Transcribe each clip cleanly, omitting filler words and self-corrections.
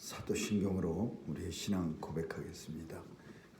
사도신경으로 우리의 신앙 고백하겠습니다.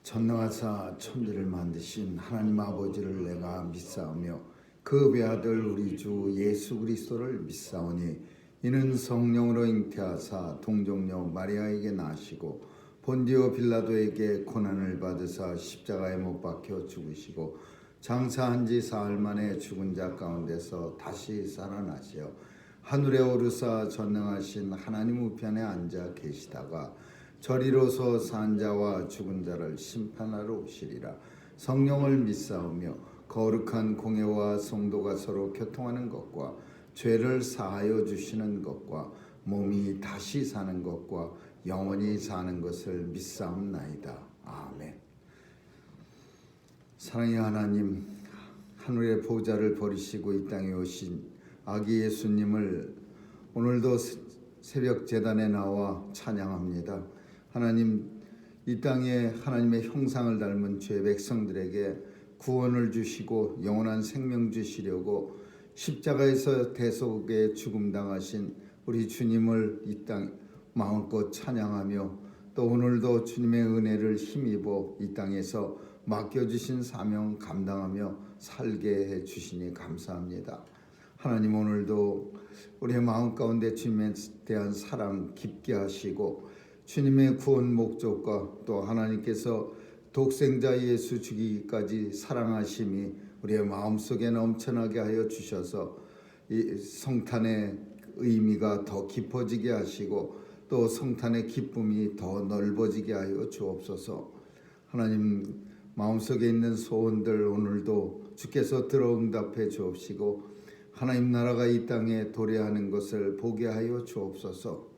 전능하사 천지를 만드신 하나님 아버지를 내가 믿사오며 그 외아들 우리 주 예수 그리스도를 믿사오니 이는 성령으로 잉태하사 동정녀 마리아에게 나시고 본디오 빌라도에게 고난을 받으사 십자가에 못 박혀 죽으시고 장사한 지 사흘 만에 죽은 자 가운데서 다시 살아나시어 하늘에 오르사 전능하신 하나님 우편에 앉아 계시다가 저리로서 산 자와 죽은 자를 심판하러 오시리라. 성령을 믿사오며 거룩한 공회와 성도가 서로 교통하는 것과 죄를 사하여 주시는 것과 몸이 다시 사는 것과 영원히 사는 것을 믿사옵나이다. 아멘. 사랑의 하나님, 하늘의 보좌를 버리시고 이 땅에 오신 아기 예수님을 오늘도 새벽 제단에 나와 찬양합니다. 하나님, 이 땅에 하나님의 형상을 닮은 죄 백성들에게 구원을 주시고 영원한 생명 주시려고 십자가에서 대속의 죽음 당하신 우리 주님을 이 땅 마음껏 찬양하며 또 오늘도 주님의 은혜를 힘입어 이 땅에서 맡겨주신 사명 감당하며 살게 해주시니 감사합니다. 하나님, 오늘도 우리의 마음 가운데 주님에 대한 사랑 깊게 하시고 주님의 구원 목적과 또 하나님께서 독생자 예수 주기까지 사랑하심이 우리의 마음속에 넘쳐나게 하여 주셔서 이 성탄의 의미가 더 깊어지게 하시고 또 성탄의 기쁨이 더 넓어지게 하여 주옵소서. 하나님, 마음속에 있는 소원들 오늘도 주께서 들어응답해 주옵시고 하나님 나라가 이 땅에 도래하는 것을 보게 하여 주옵소서.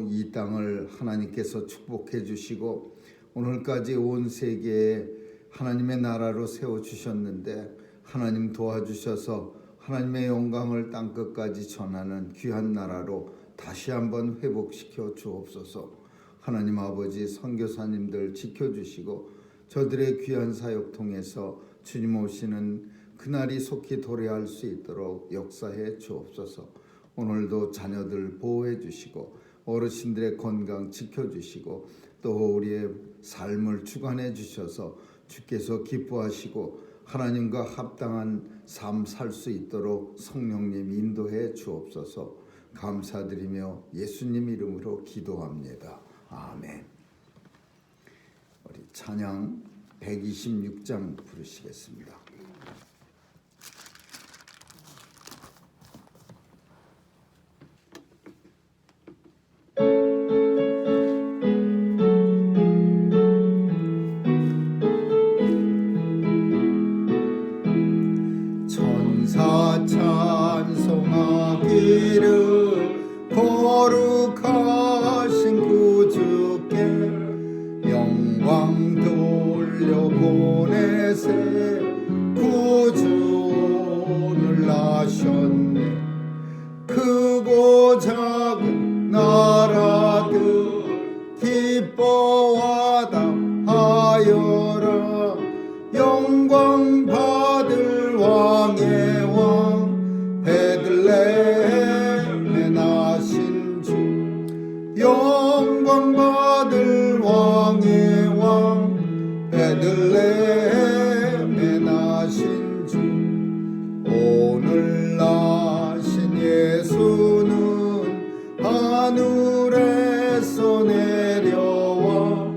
이 땅을 하나님께서 축복해 주시고 오늘까지 온 세계에 하나님의 나라로 세워주셨는데 하나님 도와주셔서 하나님의 영광을 땅끝까지 전하는 귀한 나라로 다시 한번 회복시켜 주옵소서. 하나님 아버지, 선교사님들 지켜주시고 저들의 귀한 사역 통해서 주님 오시는 그날이 속히 도래할 수 있도록 역사해 주옵소서. 오늘도 자녀들 보호해 주시고 어르신들의 건강 지켜주시고 또 우리의 삶을 주관해 주셔서 주께서 기뻐하시고 하나님과 합당한 삶 살 수 있도록 성령님 인도해 주옵소서. 감사드리며 예수님 이름으로 기도합니다. 아멘. 우리 찬양 126장 부르시겠습니다. 천사 찬송하기를 거룩하신 구주께 영광 돌려보내세. 구주 오늘 나셨네. 크고 작은 나라들 기뻐하다 하여라. 영광 받을 왕의 왕 베들레헴에 나신 주. 영광 받을 왕의 왕 베들레헴에 나신 주. 오늘 나신 예수는 하늘에서 내려와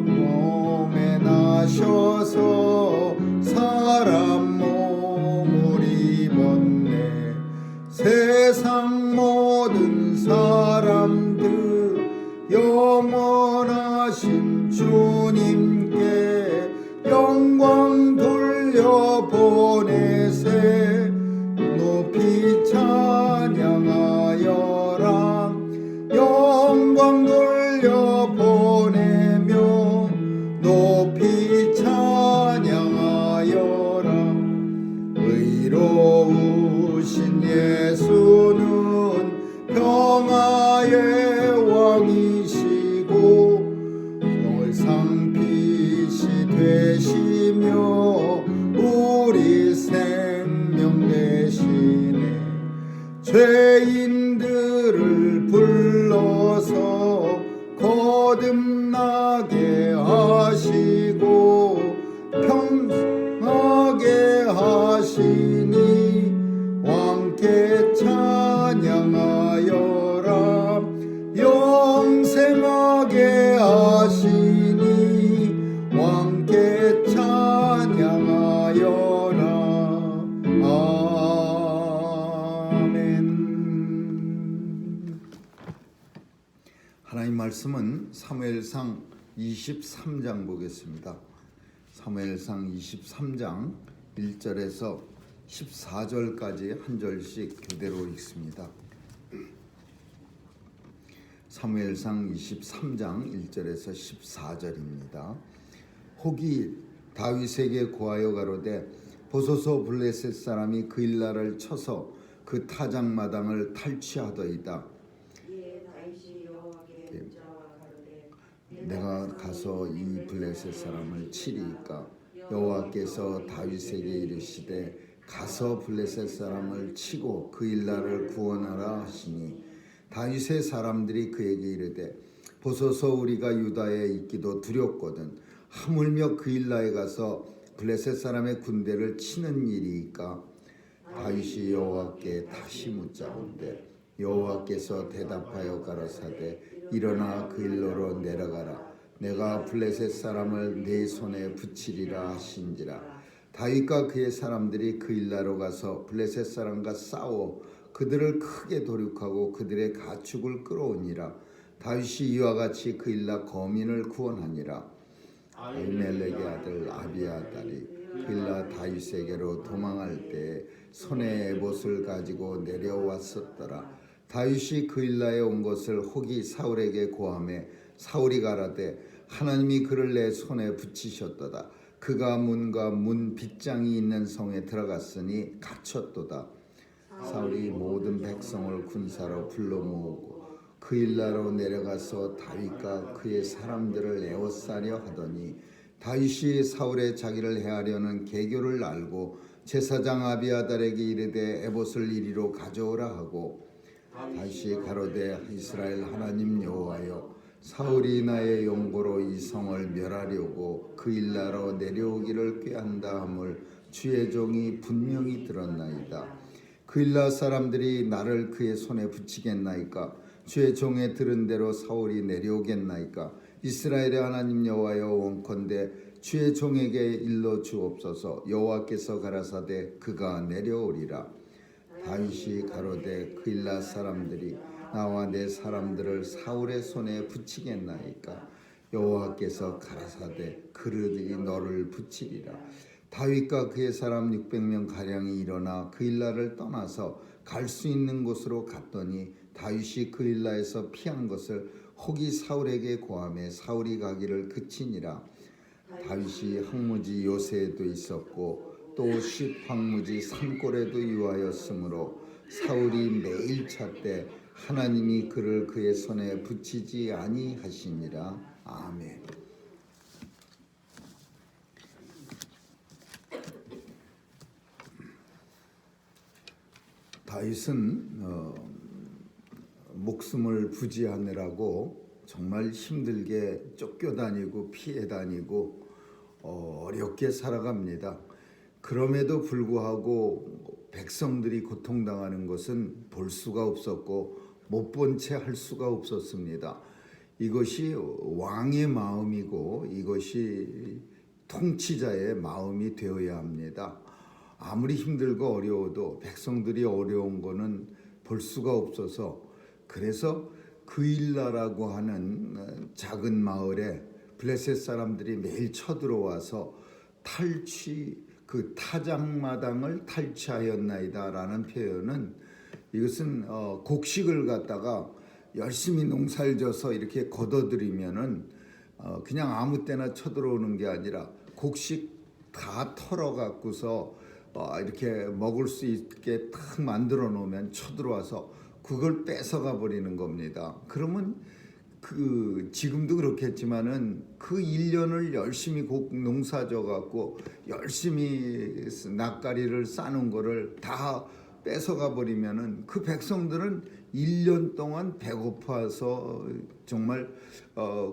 몸에 나셔서 사람 몸을 입었네. 세상 모든 사람들 영원하신 주님께 영광 돌려보내세. 높이 찬양하여라. 영광 돌려보내며 높이 찬양하여라. 의로우신 예수는 평화의 왕이시고 항상 빛이 되시며 우리 생명 되시네. 죄인들을 불러 가서 거듭나게 하시고 평하게 하시니 왕께 찬양하여라. 영생하게 하시니 왕께 찬양하여라. 아멘. 하나님 말씀은 사무엘상 23장 보겠습니다. 사무엘상 23장 1절에서 14절까지 한 절씩 교대로 읽습니다. 사무엘상 23장 1절에서 14절입니다. 혹이 다윗에게 고하여 가로되 보소서 블레셋 사람이 그일라를 쳐서 그 타작마당을 탈취하더이다. 내가 가서 이 블레셋 사람을 치리이까. 여호와께서 다윗에게 이르시되 가서 블레셋 사람을 치고 그일라를 구원하라 하시니 다윗의 사람들이 그에게 이르되 보소서 우리가 유다에 있기도 두렵거든 하물며 그일라에 가서 블레셋 사람의 군대를 치는 일이니까. 다윗이 여호와께 다시 묻자온대 여호와께서 대답하여 가라사대 일어나 그일로로 내려가라. 내가 블레셋 사람을 내 손에 붙이리라 하신지라. 다윗과 그의 사람들이 그일라로 가서 블레셋 사람과 싸워 그들을 크게 도륙하고 그들의 가축을 끌어오니라. 다윗이 이와 같이 그일라 거민을 구원하니라. 아히멜렉의 아들 아비아달이 그일라 다윗에게로 도망할 때 손에 에봇을 가지고 내려왔었더라. 다윗이 그일라에 온 것을 혹이 사울에게 고하매 사울이 가라되 하나님이 그를 내 손에 붙이셨도다. 그가 문과 문 빗장이 있는 성에 들어갔으니 갇혔도다. 사울이 모든 백성을 군사로 불러 모으고 그일라로 내려가서 다윗과 그의 사람들을 에워싸려 하더니 다윗이 사울의 자기를 해하려는 계교를 알고 제사장 아비아달에게 이르되 에봇을 이리로 가져오라 하고 다윗이 가로되 이스라엘 하나님 여호와여 사울이 나의 용고로 이 성을 멸하려고 그일라로 내려오기를 꾀한다 함을 주의 종이 분명히 들었나이다. 그일라 사람들이 나를 그의 손에 붙이겠나이까. 주의 종의 들은 대로 사울이 내려오겠나이까. 이스라엘의 하나님 여호와여 원컨대 주의 종에게 일러 주옵소서. 여호와께서 가라사대 그가 내려오리라. 다윗이 가로되 그일라 사람들이 나와 내 사람들을 사울의 손에 붙이겠나이까. 여호와께서 가라사대 그들이 너를 붙이리라. 다윗과 그의 사람 600명 가량이 일어나 그일라를 떠나서 갈 수 있는 곳으로 갔더니 다윗이 그일라에서 피한 것을 혹이 사울에게 고하매 사울이 가기를 그치니라. 다윗이 황무지 요새에도 있었고 또 십 황무지 산골에도 유하였으므로 사울이 매일 찾되 하나님이 그를 그의 손에 붙이지 아니하시니라. 아멘. 다윗은 목숨을 부지하느라고 정말 힘들게 쫓겨다니고 피해 다니고 어렵게 살아갑니다. 그럼에도 불구하고 백성들이 고통당하는 것은 볼 수가 없었고 못 본 채 할 수가 없었습니다. 이것이 왕의 마음이고 이것이 통치자의 마음이 되어야 합니다. 아무리 힘들고 어려워도 백성들이 어려운 거는 볼 수가 없어서 그래서 그일라라고 하는 작은 마을에 블레셋 사람들이 매일 쳐들어와서 그 타작마당을 탈취하였나이다라는 표현은 이것은 곡식을 갖다가 열심히 농사를 져서 이렇게 걷어들이면은 그냥 아무 때나 쳐들어오는 게 아니라 곡식 다 털어갖고서 이렇게 먹을 수 있게 탁 만들어 놓으면 쳐들어와서 그걸 뺏어가 버리는 겁니다. 그러면 지금도 그렇겠지만은 그 1년을 열심히 농사져 갖고 열심히 낯가리를 싸는 거를 다 뺏어가 버리면은 그 백성들은 1년 동안 배고파서 정말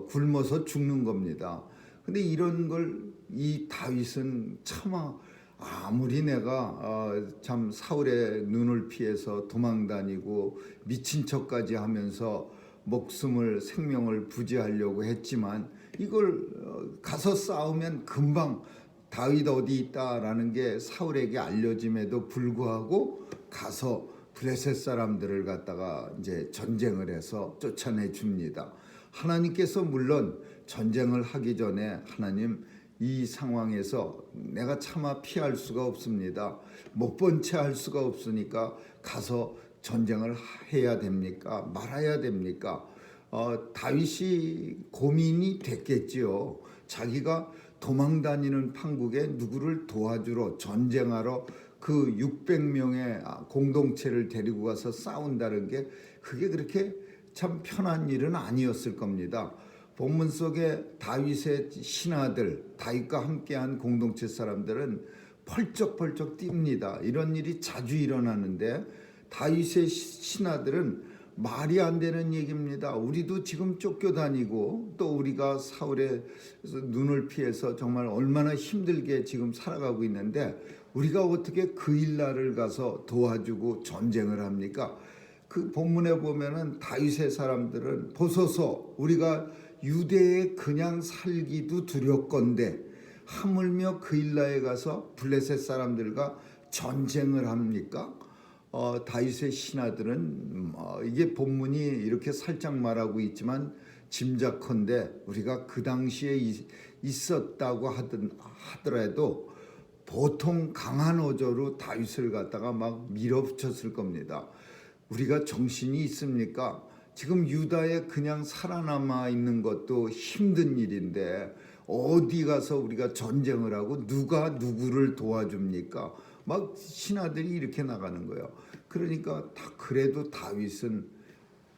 굶어서 죽는 겁니다. 근데 이런 걸 이 다윗은 차마 아무리 내가 참 사울의 눈을 피해서 도망다니고 미친 척까지 하면서 목숨을 생명을 부지하려고 했지만 이걸 가서 싸우면 금방 다윗 어디 있다라는 게 사울에게 알려짐에도 불구하고 가서 블레셋 사람들을 갖다가 이제 전쟁을 해서 쫓아내 줍니다. 하나님께서 물론 전쟁을 하기 전에 하나님 이 상황에서 내가 차마 피할 수가 없습니다. 못 본 채 할 수가 없으니까 가서 전쟁을 해야 됩니까? 말아야 됩니까? 다윗이 고민이 됐겠지요. 자기가 도망다니는 판국에 누구를 도와주러 전쟁하러 그 600명의 공동체를 데리고 가서 싸운다는 게 그게 그렇게 참 편한 일은 아니었을 겁니다. 본문 속에 다윗의 신하들, 다윗과 함께한 공동체 사람들은 펄쩍펄쩍 뜁니다. 이런 일이 자주 일어나는데 다윗의 신하들은 말이 안 되는 얘기입니다. 우리도 지금 쫓겨다니고 또 우리가 사울의 눈을 피해서 정말 얼마나 힘들게 지금 살아가고 있는데 우리가 어떻게 그 일날을 가서 도와주고 전쟁을 합니까? 그 본문에 보면은 다윗의 사람들은 보소서 우리가 유대에 그냥 살기도 두렵건대 하물며 그 일라에 가서 블레셋 사람들과 전쟁을 합니까? 다윗의 신하들은 이게 본문이 이렇게 살짝 말하고 있지만 짐작컨대 우리가 그 당시에 있었다고 하더라도 보통 강한 어조로 다윗을 갖다가 막 밀어붙였을 겁니다. 우리가 정신이 있습니까? 지금 유다에 그냥 살아남아 있는 것도 힘든 일인데 어디 가서 우리가 전쟁을 하고 누가 누구를 도와줍니까? 막 신하들이 이렇게 나가는 거예요. 그러니까 다 그래도 다윗은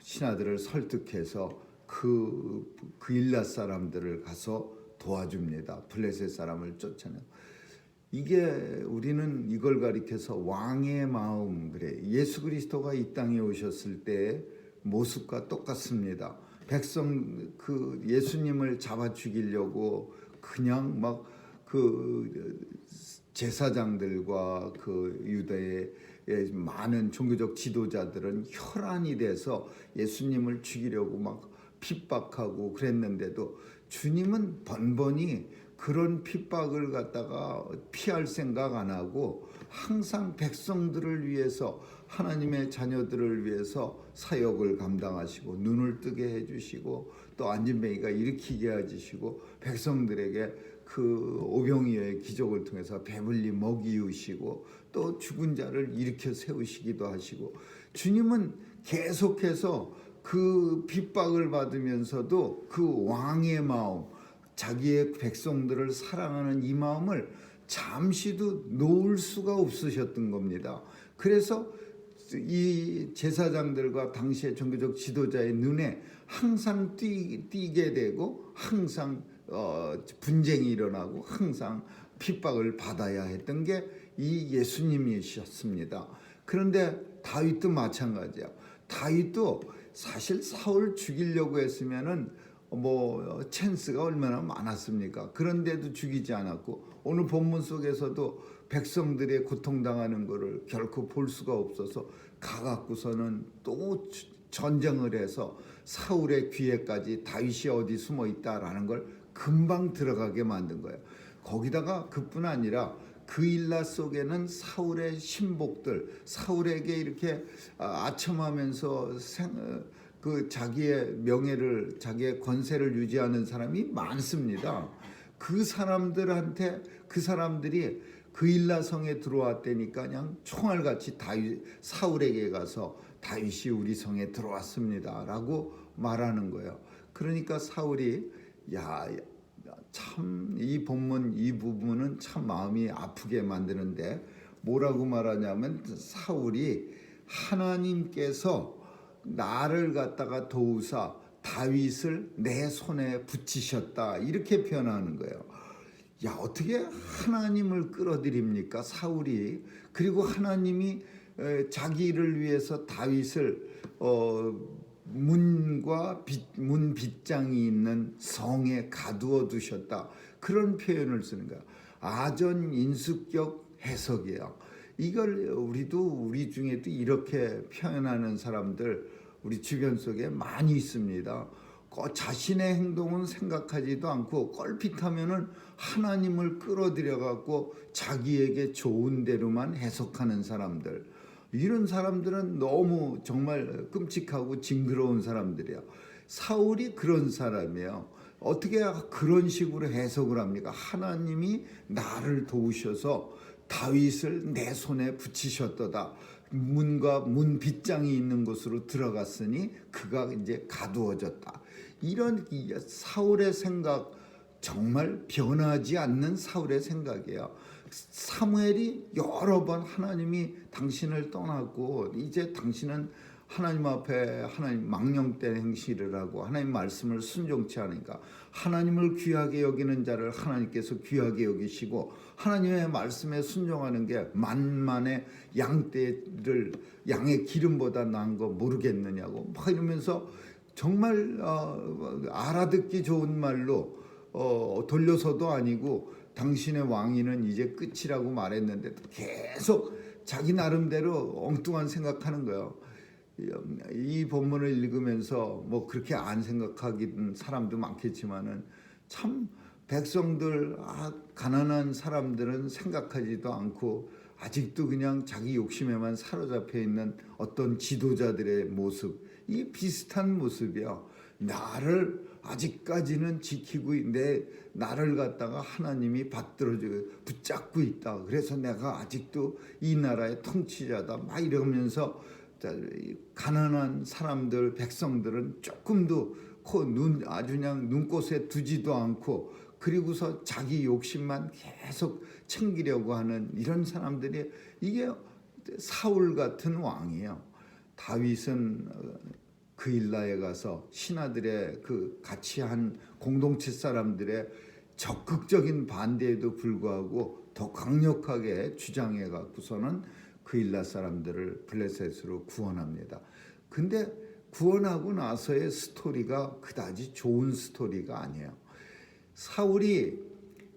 신하들을 설득해서 그 일라 사람들을 가서 도와줍니다. 블레셋 사람을 쫓아내고. 이게 우리는 이걸 가리켜서 왕의 마음 그래. 예수 그리스도가 이 땅에 오셨을 때 모습과 똑같습니다. 백성 그 예수님을 잡아 죽이려고 그냥 막 그 제사장들과 그 유대의 많은 종교적 지도자들은 혈안이 돼서 예수님을 죽이려고 막 핍박하고 그랬는데도 주님은 번번이 그런 핍박을 갖다가 피할 생각 안 하고 항상 백성들을 위해서 하나님의 자녀들을 위해서 사역을 감당하시고 눈을 뜨게 해주시고 또 안진뱅이가 일으키게 해주시고 백성들에게 그 오병이어의 기적을 통해서 배불리 먹이우시고 또 죽은 자를 일으켜 세우시기도 하시고 주님은 계속해서 그 핍박을 받으면서도 그 왕의 마음 자기의 백성들을 사랑하는 이 마음을 잠시도 놓을 수가 없으셨던 겁니다. 그래서 이 제사장들과 당시의 종교적 지도자의 눈에 항상 띄게 되고 항상 분쟁이 일어나고 항상 핍박을 받아야 했던 게 이 예수님이셨습니다. 그런데 다윗도 마찬가지야. 다윗도 사실 사울 죽이려고 했으면은 뭐 찬스가 얼마나 많았습니까? 그런데도 죽이지 않았고 오늘 본문 속에서도 백성들의 고통당하는 것을 결코 볼 수가 없어서 가갖고서는 또 전쟁을 해서 사울의 귀에까지 다윗이 어디 숨어 있다라는 걸 금방 들어가게 만든 거예요. 거기다가 그뿐 아니라 그 일라 속에는 사울의 신복들, 사울에게 이렇게 아첨하면서 그 자기의 명예를, 자기의 권세를 유지하는 사람이 많습니다. 그 사람들한테 그 사람들이 그 일라 성에 들어왔다니까 그냥 총알같이 사울에게 가서 다윗이 우리 성에 들어왔습니다라고 말하는 거예요. 그러니까 사울이 참 이 본문 이 부분은 참 마음이 아프게 만드는데 뭐라고 말하냐면 사울이 하나님께서 나를 갖다가 도우사 다윗을 내 손에 붙이셨다 이렇게 표현하는 거예요. 어떻게 하나님을 끌어들입니까? 사울이. 그리고 하나님이 자기를 위해서 다윗을 문 빗장이 있는 성에 가두어 두셨다. 그런 표현을 쓰는 거야. 아전 인수격 해석이에요. 이걸 우리 중에도 이렇게 표현하는 사람들 우리 주변 속에 많이 있습니다. 자신의 행동은 생각하지도 않고 껄핏하면은 하나님을 끌어들여 갖고 자기에게 좋은 대로만 해석하는 사람들. 이런 사람들은 너무 정말 끔찍하고 징그러운 사람들이에요. 사울이 그런 사람이에요. 어떻게 그런 식으로 해석을 합니까? 하나님이 나를 도우셔서 다윗을 내 손에 붙이셨도다. 문 빗장이 있는 곳으로 들어갔으니 그가 이제 가두어졌다. 이런 사울의 생각, 정말 변하지 않는 사울의 생각이에요. 사무엘이 여러 번 하나님이 당신을 떠났고 이제 당신은 하나님 앞에 하나님 망령된 행실을 하고 하나님 말씀을 순종치 않으니까 하나님을 귀하게 여기는 자를 하나님께서 귀하게 여기시고 하나님의 말씀에 순종하는 게 만만의 양의 기름보다 나은 거 모르겠느냐고 막 이러면서 정말 알아듣기 좋은 말로 돌려서도 아니고 당신의 왕위는 이제 끝이라고 말했는데 계속 자기 나름대로 엉뚱한 생각하는 거예요. 이 본문을 읽으면서 뭐 그렇게 안 생각하기는 사람도 많겠지만은 참 백성들 가난한 사람들은 생각하지도 않고 아직도 그냥 자기 욕심에만 사로잡혀 있는 어떤 지도자들의 모습, 이 비슷한 모습이야. 나를 아직까지는 지키고 나를 갖다가 하나님이 붙잡고 있다. 그래서 내가 아직도 이 나라의 통치자다. 막 이러면서 가난한 사람들, 백성들은 조금도 아주 그냥 눈꽃에 두지도 않고 그리고서 자기 욕심만 계속 챙기려고 하는 이런 사람들이 이게 사울 같은 왕이에요. 다윗은 그일라에 가서 신하들의 같이 한 공동체 사람들의 적극적인 반대에도 불구하고 더 강력하게 주장해 갖고서는 그일라 사람들을 블레셋으로 구원합니다. 근데 구원하고 나서의 스토리가 그다지 좋은 스토리가 아니에요. 사울이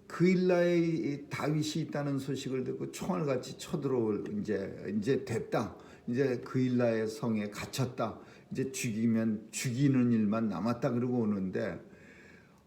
그일라에 다윗이 있다는 소식을 듣고 총알 같이 쳐들어올 이제 됐다. 이제 그일라의 성에 갇혔다. 이제 죽이는 일만 남았다 그러고 오는데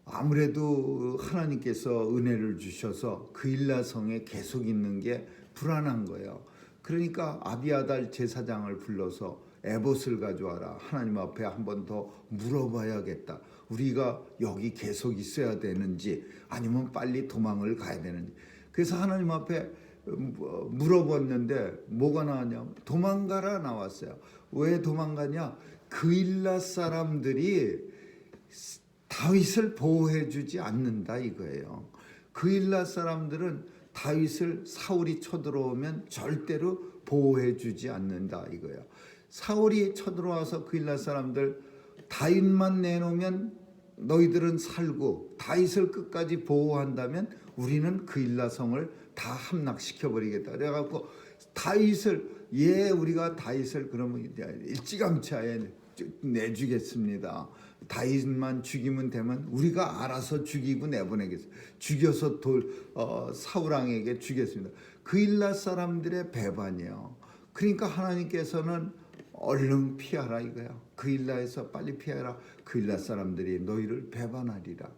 아무래도 하나님께서 은혜를 주셔서 그일라 성에 계속 있는 게 불안한 거예요. 그러니까 아비아달 제사장을 불러서 에봇을 가져와라. 하나님 앞에 한 번 더 물어봐야겠다. 우리가 여기 계속 있어야 되는지 아니면 빨리 도망을 가야 되는지. 그래서 하나님 앞에 물어봤는데 뭐가 나왔냐면 도망가라 나왔어요. 왜 도망가냐? 그일라 사람들이 다윗을 보호해주지 않는다 이거예요. 그일라 사람들은 다윗을 사울이 쳐들어오면 절대로 보호해주지 않는다 이거예요. 사울이 쳐들어와서 그일라 사람들 다윗만 내놓으면 너희들은 살고 다윗을 끝까지 보호한다면 우리는 그일라 성을 다 함락시켜버리겠다. 그래갖고 다윗을 우리가 다윗을 그러면 일찌감치하에 내주겠습니다. 다윗만 죽이면 되면 우리가 알아서 죽이고 내보내겠습니다. 죽여서 사울 왕에게 주겠습니다. 그일라 사람들의 배반이에요. 그러니까 하나님께서는 얼른 피하라 이거야. 그일라에서 빨리 피하라. 그일라 사람들이 너희를 배반하리라.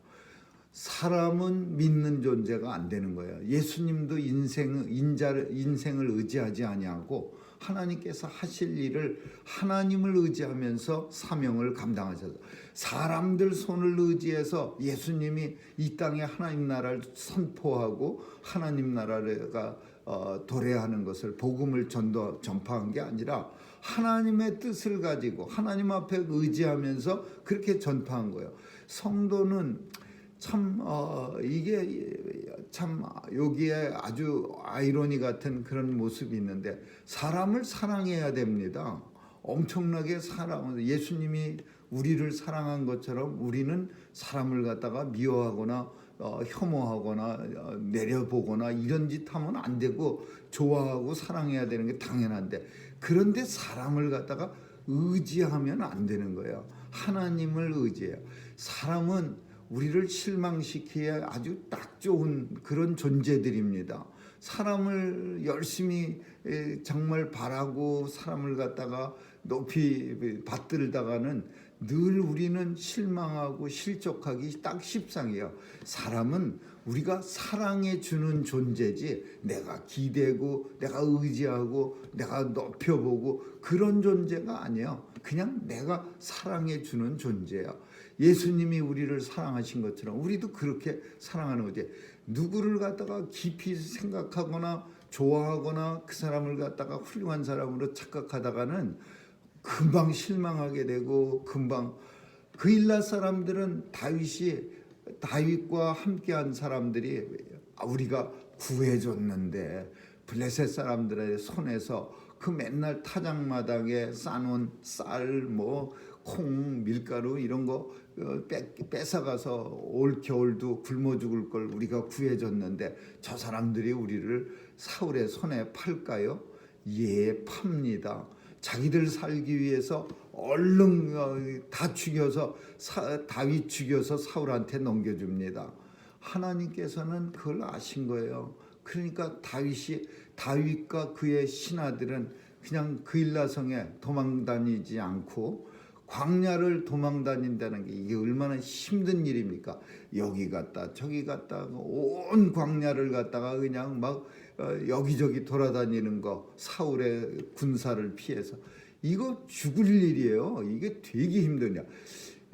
사람은 믿는 존재가 안 되는 거예요. 예수님도 인생을 의지하지 아니하고 하나님께서 하실 일을 하나님을 의지하면서 사명을 감당하셔서 사람들 손을 의지해서 예수님이 이 땅에 하나님 나라를 선포하고 하나님 나라가 도래하는 것을 복음을 전파한 게 아니라 하나님의 뜻을 가지고 하나님 앞에 의지하면서 그렇게 전파한 거예요. 성도는 이게 참 여기에 아주 아이러니 같은 그런 모습이 있는데 사람을 사랑해야 됩니다. 엄청나게 예수님이 우리를 사랑한 것처럼 우리는 사람을 갖다가 미워하거나 혐오하거나 내려보거나 이런 짓 하면 안 되고 좋아하고 사랑해야 되는 게 당연한데 그런데 사람을 갖다가 의지하면 안 되는 거예요. 하나님을 의지해요. 사람은 우리를 실망시키기에 아주 딱 좋은 그런 존재들입니다. 사람을 열심히 정말 바라고 사람을 갖다가 높이 받들다가는 늘 우리는 실망하고 실족하기 딱 십상이에요. 사람은 우리가 사랑해 주는 존재지 내가 기대고 내가 의지하고 내가 높여보고 그런 존재가 아니에요. 그냥 내가 사랑해 주는 존재예요. 예수님이 우리를 사랑하신 것처럼 우리도 그렇게 사랑하는 거지. 누구를 갖다가 깊이 생각하거나 좋아하거나 그 사람을 갖다가 훌륭한 사람으로 착각하다가는 금방 실망하게 되고 금방 그 일라 사람들은 다윗과 함께한 사람들이 우리가 구해줬는데 블레셋 사람들의 손에서 그 맨날 타작마당에 싸놓은 쌀, 콩, 밀가루 이런 거 뺏어가서 올 겨울도 굶어 죽을 걸 우리가 구해줬는데 저 사람들이 우리를 사울의 손에 팔까요? 예, 팝니다. 자기들 살기 위해서 얼른 다 죽여서 다윗 죽여서 사울한테 넘겨줍니다. 하나님께서는 그걸 아신 거예요. 그러니까 다윗과 그의 신하들은 그냥 그일라성에 도망다니지 않고 광야를 도망다닌다는 게 이게 얼마나 힘든 일입니까? 여기 갔다 저기 갔다 온 광야를 갔다가 그냥 막 여기저기 돌아다니는 거 사울의 군사를 피해서 이거 죽을 일이에요. 이게 되게 힘드냐.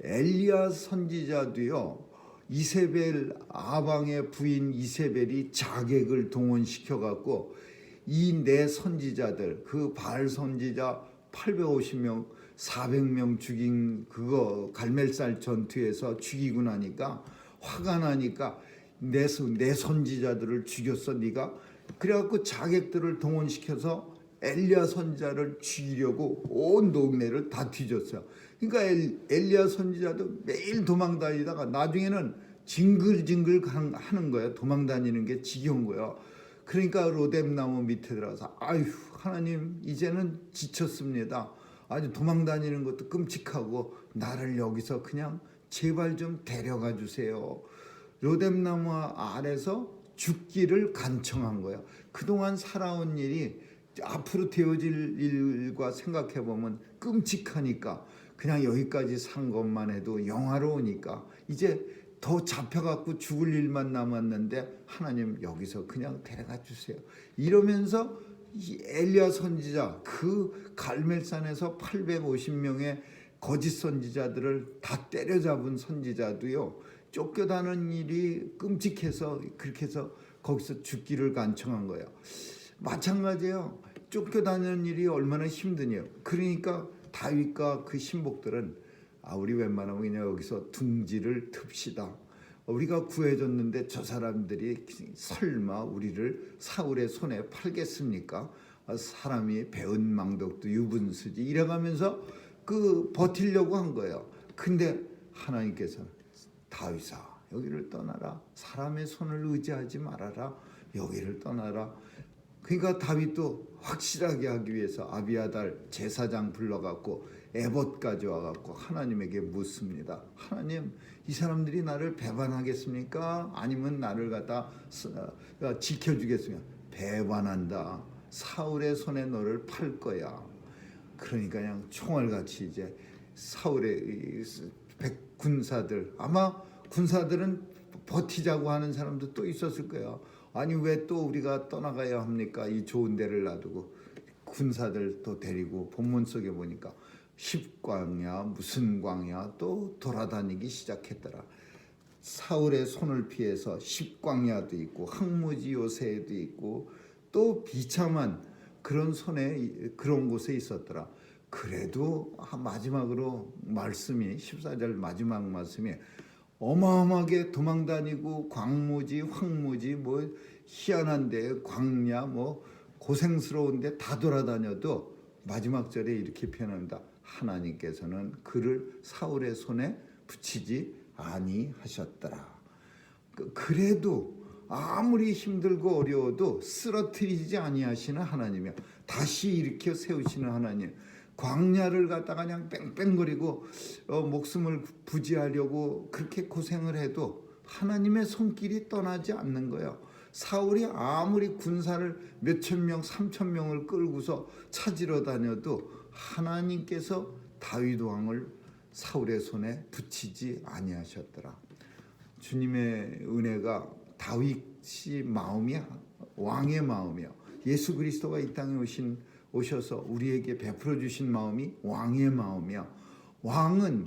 엘리야 선지자도요. 이세벨 아방의 부인 이세벨이 자객을 동원시켜 갖고 이 네 선지자들 그 바알 선지자 850명 400명 죽인 그거 갈멜살 전투에서 죽이고 나니까 화가 나니까 내 선지자들을 죽였어 네가. 그래갖고 자객들을 동원시켜서 엘리야 선지자를 죽이려고 온 동네를 다 뒤졌어요. 그러니까 엘리야 선지자도 매일 도망다니다가 나중에는 징글징글 하는 거예요. 도망다니는 게 지겨운 거예요. 그러니까 로뎀나무 밑에 들어가서 아휴 하나님 이제는 지쳤습니다. 아주 도망다니는 것도 끔찍하고 나를 여기서 그냥 제발 좀 데려가 주세요. 로뎀나무 아래서 죽기를 간청한 거예요. 그동안 살아온 일이 앞으로 되어질 일과 생각해보면 끔찍하니까 그냥 여기까지 산 것만 해도 영화로우니까 이제 더 잡혀갖고 죽을 일만 남았는데 하나님 여기서 그냥 데려가 주세요. 이러면서 이 엘리야 선지자 그 갈멜산에서 850명의 거짓 선지자들을 다 때려잡은 선지자도요. 쫓겨다는 일이 끔찍해서 그렇게 해서 거기서 죽기를 간청한 거예요. 마찬가지예요. 쫓겨다니는 일이 얼마나 힘드냐. 그러니까 다윗과 그 신복들은 우리 웬만하면 그냥 여기서 둥지를 틉시다. 우리가 구해줬는데 저 사람들이 설마 우리를 사울의 손에 팔겠습니까? 사람이 배은 망덕도 유분수지 이래가면서 그 버티려고 한 거예요. 근데 하나님께서 다윗아 여기를 떠나라. 사람의 손을 의지하지 말아라. 여기를 떠나라. 그러니까 다윗도 확실하게 하기 위해서 아비아달 제사장 불러갖고 에봇 가져와갖고 하나님에게 묻습니다. 하나님 이 사람들이 나를 배반하겠습니까? 아니면 나를 갖다 지켜주겠습니까? 배반한다. 사울의 손에 너를 팔 거야. 그러니까 그냥 총알같이 이제 사울의 군사들 아마 군사들은 버티자고 하는 사람도 또 있었을 거예요. 아니 왜 또 우리가 떠나가야 합니까? 이 좋은 데를 놔두고 군사들 또 데리고 본문 속에 보니까 10광야 무슨 광야 또 돌아다니기 시작했더라. 사울의 손을 피해서 10광야도 있고 항무지 요새도 있고 또 비참한 그런 손에 그런 곳에 있었더라. 그래도 마지막으로 말씀이 14절 마지막 말씀이 어마어마하게 도망다니고 광무지 황무지 희한한데 광야 고생스러운데 다 돌아다녀도 마지막 절에 이렇게 표현합니다. 하나님께서는 그를 사울의 손에 붙이지 아니하셨더라. 그래도 아무리 힘들고 어려워도 쓰러뜨리지 아니하시는 하나님이야. 다시 일으켜 세우시는 하나님. 광야를 갔다가 그냥 뺑뺑거리고 목숨을 부지하려고 그렇게 고생을 해도 하나님의 손길이 떠나지 않는 거예요. 사울이 아무리 군사를 몇천 명, 3천 명을 끌고서 찾으러 다녀도 하나님께서 다윗 왕을 사울의 손에 붙이지 아니하셨더라. 주님의 은혜가 다윗이 마음이 왕의 마음이요. 예수 그리스도가 이 땅에 오셔서 우리에게 베풀어 주신 마음이 왕의 마음이요. 왕은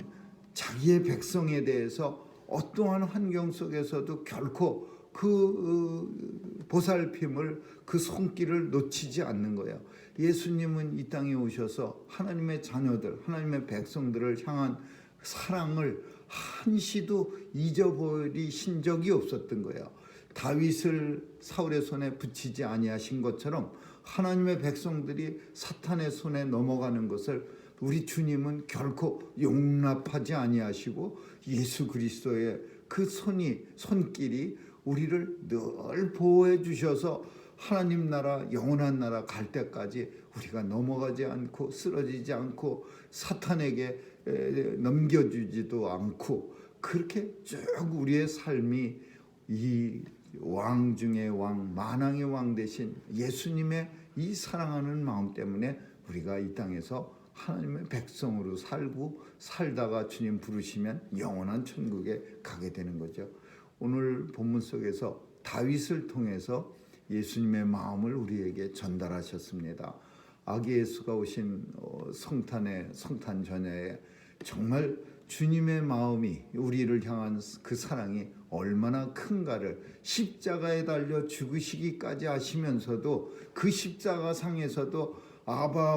자기의 백성에 대해서 어떠한 환경 속에서도 결코 그 보살핌을, 그 손길을 놓치지 않는 거예요. 예수님은 이 땅에 오셔서 하나님의 자녀들, 하나님의 백성들을 향한 사랑을 한시도 잊어버리신 적이 없었던 거예요. 다윗을 사울의 손에 붙이지 아니하신 것처럼 하나님의 백성들이 사탄의 손에 넘어가는 것을 우리 주님은 결코 용납하지 아니하시고 예수 그리스도의 그 손길이 우리를 늘 보호해 주셔서 하나님 나라, 영원한 나라 갈 때까지 우리가 넘어가지 않고 쓰러지지 않고 사탄에게 넘겨주지도 않고 그렇게 쭉 우리의 삶이 이 왕 중의 왕, 만왕의 왕 되신 예수님의 이 사랑하는 마음 때문에 우리가 이 땅에서 하나님의 백성으로 살다가 주님 부르시면 영원한 천국에 가게 되는 거죠. 오늘 본문 속에서 다윗을 통해서 예수님의 마음을 우리에게 전달하셨습니다. 아기 예수가 오신 성탄 전야에 정말 주님의 마음이 우리를 향한 그 사랑이 얼마나 큰가를 십자가에 달려 죽으시기까지 하시면서도 그 십자가 상에서도 아바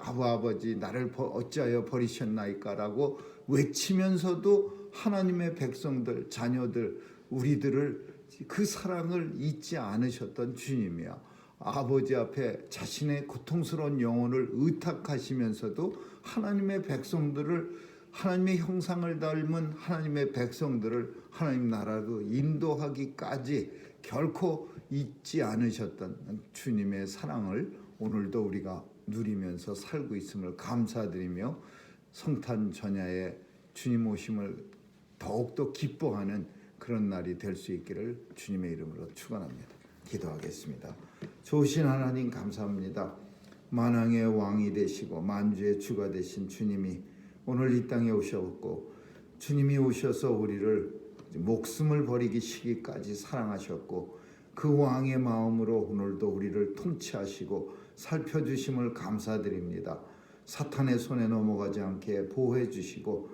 아버지 나를 어찌하여 버리셨나이까라고 외치면서도 하나님의 백성들, 자녀들, 우리들을 그 사랑을 잊지 않으셨던 주님이야. 아버지 앞에 자신의 고통스러운 영혼을 의탁하시면서도 하나님의 백성들을, 하나님의 형상을 닮은 하나님의 백성들을 하나님 나라로 인도하기까지 결코 잊지 않으셨던 주님의 사랑을 오늘도 우리가 누리면서 살고 있음을 감사드리며 성탄 전야에 주님 오심을 더욱더 기뻐하는 그런 날이 될 수 있기를 주님의 이름으로 축원합니다. 기도하겠습니다. 좋으신 하나님 감사합니다. 만왕의 왕이 되시고 만주의 주가 되신 주님이 오늘 이 땅에 오셨고, 주님이 오셔서 우리를 목숨을 버리기 시기까지 사랑하셨고 그 왕의 마음으로 오늘도 우리를 통치하시고 살펴주심을 감사드립니다. 사탄의 손에 넘어가지 않게 보호해 주시고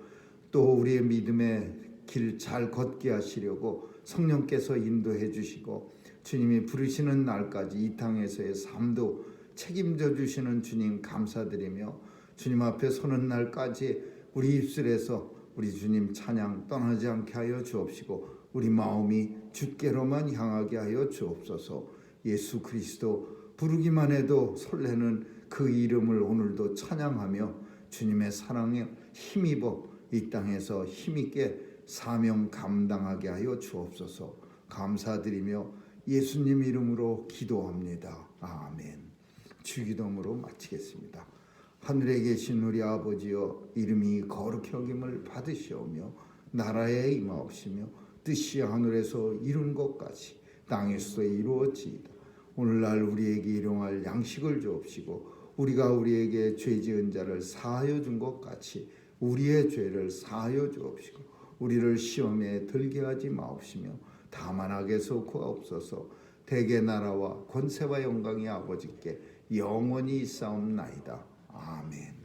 또 우리의 믿음의 길 잘 걷게 하시려고 성령께서 인도해 주시고 주님이 부르시는 날까지 이 땅에서의 삶도 책임져 주시는 주님 감사드리며 주님 앞에 서는 날까지 우리 입술에서 우리 주님 찬양 떠나지 않게 하여 주옵시고 우리 마음이 주께로만 향하게 하여 주옵소서. 예수 그리스도 부르기만 해도 설레는 그 이름을 오늘도 찬양하며 주님의 사랑에 힘입어 이 땅에서 힘있게 사명 감당하게 하여 주옵소서. 감사드리며 예수님 이름으로 기도합니다. 아멘. 주기도문으로 마치겠습니다. 하늘에 계신 우리 아버지여, 이름이 거룩히 여김을 받으시오며 나라에 임하옵시며 뜻이 하늘에서 이룬 것 같이 땅에서도 이루어지이다. 오늘날 우리에게 일용할 양식을 주옵시고 우리가 우리에게 죄 지은 자를 사하여 준 것 같이 우리의 죄를 사하여 주옵시고 우리를 시험에 들게 하지 마옵시며 다만 악에서 구하옵소서. 대개 나라와 권세와 영광이 아버지께 영원히 있사옵나이다. 아멘.